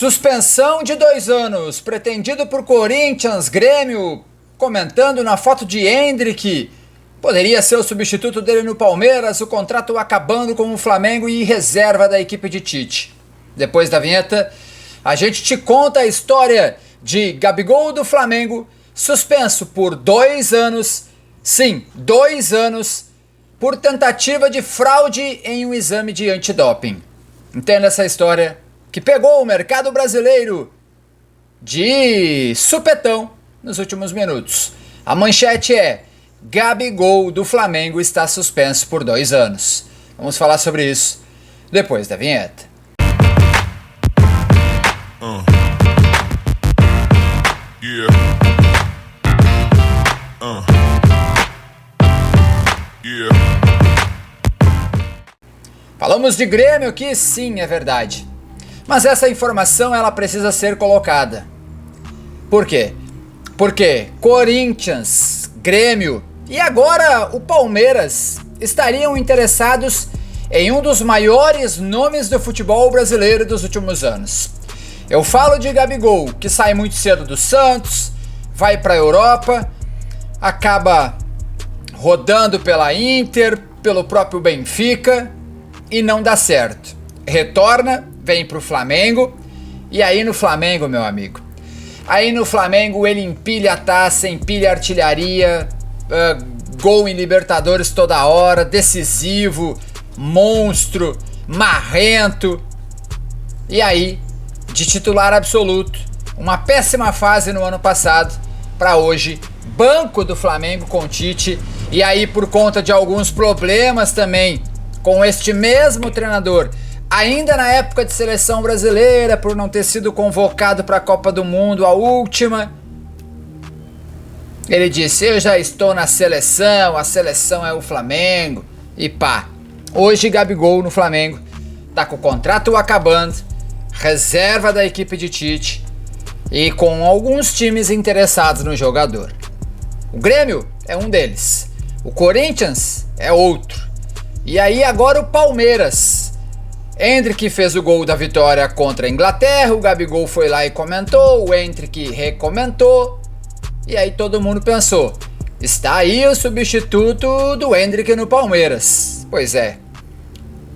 Suspensão de 2 anos, pretendido por Corinthians, Grêmio, comentando na foto de Endrick, poderia ser o substituto dele no Palmeiras, o contrato acabando com o Flamengo e reserva da equipe de Tite. Depois da vinheta, a gente te conta a história de Gabigol do Flamengo, suspenso por 2 anos, sim, 2 anos, por tentativa de fraude em um exame de antidoping. Entenda essa história que pegou o mercado brasileiro de supetão nos últimos minutos. A manchete é: Gabigol do Flamengo está suspenso por 2 anos. Vamos falar sobre isso depois da vinheta. Falamos de Grêmio aqui, sim, é verdade. Mas essa informação ela precisa ser colocada. Por quê? Porque Corinthians, Grêmio e agora o Palmeiras estariam interessados em um dos maiores nomes do futebol brasileiro dos últimos anos. Eu falo de Gabigol, que sai muito cedo do Santos, vai para a Europa, acaba rodando pela Inter, pelo próprio Benfica e não dá certo. Retorna, vem pro Flamengo, e aí no Flamengo, meu amigo, aí no Flamengo ele empilha a taça, empilha a artilharia, gol em Libertadores toda hora, decisivo, monstro, marrento, e aí, de titular absoluto, uma péssima fase no ano passado, para hoje, banco do Flamengo com Tite, e aí por conta de alguns problemas também com este mesmo treinador, ainda na época de seleção brasileira, por não ter sido convocado para a Copa do Mundo, a última, ele disse: eu já estou na seleção, a seleção é o Flamengo, e pá, hoje Gabigol no Flamengo, tá com o contrato acabando, reserva da equipe de Tite, e com alguns times interessados no jogador. O Grêmio é um deles, o Corinthians é outro, e aí agora o Palmeiras. Endrick fez o gol da vitória contra a Inglaterra, o Gabigol foi lá e comentou, o Endrick recomentou, e aí todo mundo pensou: está aí o substituto do Endrick no Palmeiras. Pois é,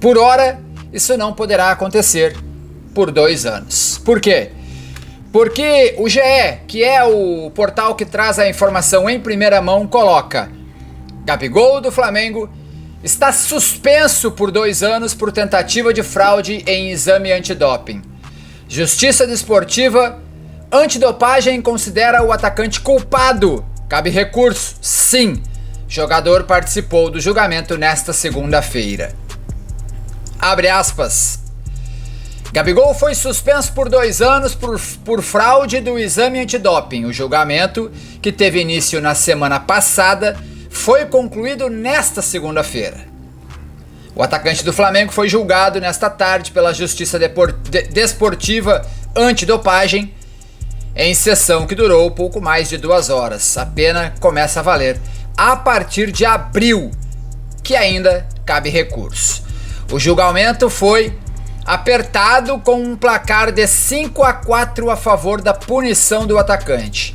por hora isso não poderá acontecer por 2 anos. Por quê? Porque o GE, que é o portal que traz a informação em primeira mão, coloca: Gabigol do Flamengo está suspenso por 2 anos por tentativa de fraude em exame antidoping. Justiça Desportiva Antidopagem considera o atacante culpado. Cabe recurso? Sim. Jogador participou do julgamento nesta segunda-feira. Abre aspas. Gabigol foi suspenso por 2 anos por fraude do exame antidoping. O julgamento, que teve início na semana passada, foi concluído nesta segunda-feira. O atacante do Flamengo foi julgado nesta tarde pela Justiça Desportiva Antidopagem em sessão que durou pouco mais de 2 horas. A pena começa a valer a partir de abril, que ainda cabe recurso. O julgamento foi apertado com um placar de 5-4 a favor da punição do atacante.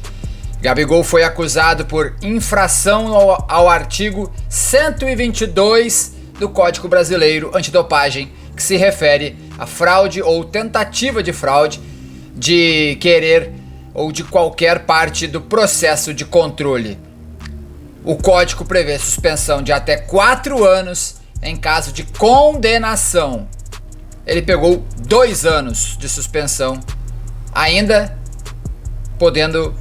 Gabigol foi acusado por infração ao artigo 122 do Código Brasileiro Antidopagem, que se refere a fraude ou tentativa de fraude de querer ou de qualquer parte do processo de controle. O código prevê suspensão de até 4 anos em caso de condenação. Ele pegou 2 anos de suspensão, ainda podendo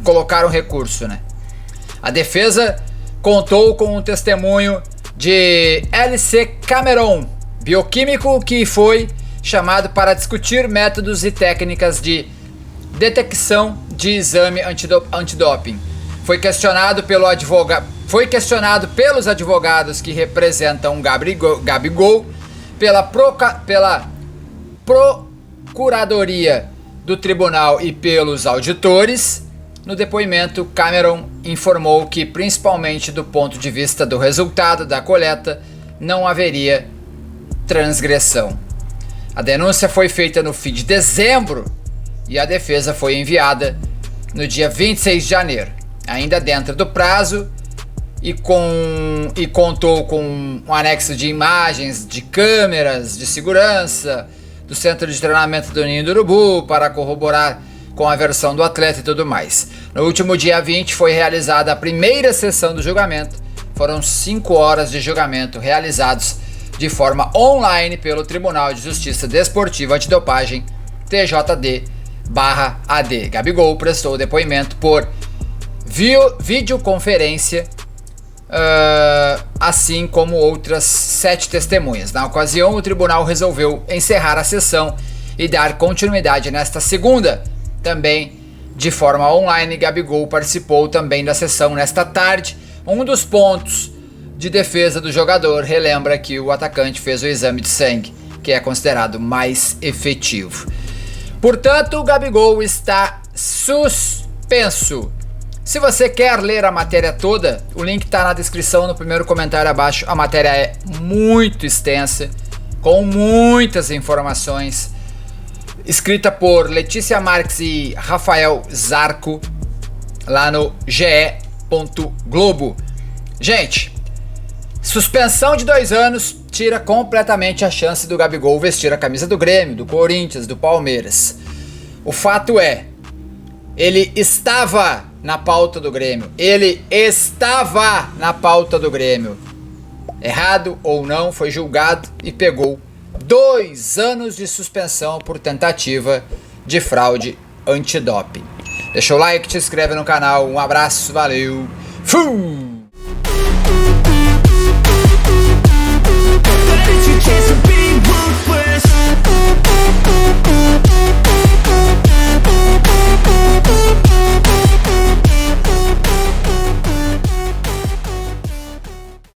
colocar um recurso, né? A defesa contou com um testemunho de LC Cameron, bioquímico que foi chamado para discutir métodos e técnicas de detecção de exame antidoping. Foi questionado pelos advogados que representam Gabigol, pela Procuradoria do Tribunal e pelos auditores. No depoimento, Cameron informou que, principalmente do ponto de vista do resultado da coleta, não haveria transgressão. A denúncia foi feita no fim de dezembro e a defesa foi enviada no dia 26 de janeiro, ainda dentro do prazo e contou com um anexo de imagens de câmeras de segurança do centro de treinamento do Ninho do Urubu para corroborar com a versão do atleta e tudo mais. No último dia 20 foi realizada a primeira sessão do julgamento. Foram 5 horas de julgamento realizados de forma online pelo Tribunal de Justiça Desportiva Antidopagem, TJD/AD. Gabigol prestou depoimento por videoconferência, assim como outras 7 testemunhas. Na ocasião, o tribunal resolveu encerrar a sessão e dar continuidade nesta segunda, também de forma online. Gabigol participou também da sessão nesta tarde. Um dos pontos de defesa do jogador relembra que o atacante fez o exame de sangue, que é considerado mais efetivo. Portanto, o Gabigol está suspenso. Se você quer ler a matéria toda, o link está na descrição, no primeiro comentário abaixo. A matéria é muito extensa, com muitas informações, escrita por Letícia Marques e Rafael Zarco, lá no ge.globo. Gente, suspensão de 2 anos tira completamente a chance do Gabigol vestir a camisa do Grêmio, do Corinthians, do Palmeiras. O fato é, ele estava na pauta do Grêmio. Ele estava na pauta do Grêmio. Errado ou não, foi julgado e pegou 2 anos de suspensão por tentativa de fraude antidoping. Deixa o like, te inscreve no canal. Um abraço, valeu. Fui!